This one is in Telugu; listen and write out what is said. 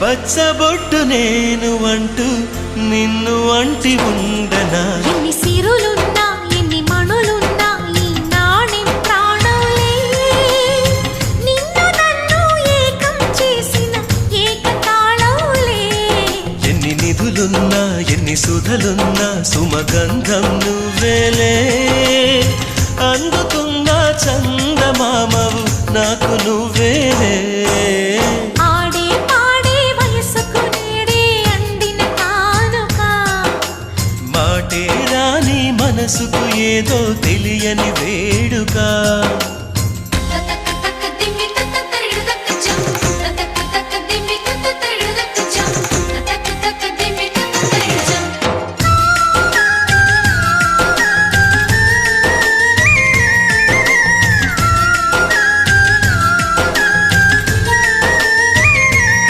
పచ్చబొట్టు నేను అంటూ నిన్ను అంటి ఉండనా ఎన్ని సిరులున్నా ఎన్ని మణులున్నా ఈ నాణెం ప్రాణంలే నిన్ను నన్ను ఏకం చేసిన ఏకతాళంలే ఎన్ని నిధులున్నా ఎన్ని సుధలున్నా సుమగంధం నువ్వేలే అందుతున్న చందమామవు నాకు నువ్వేలే ఆడే పాడే వయసుకు నేడే అందిన కానుక మాటే రాని మనసుకు ఏదో తెలియని వేడుక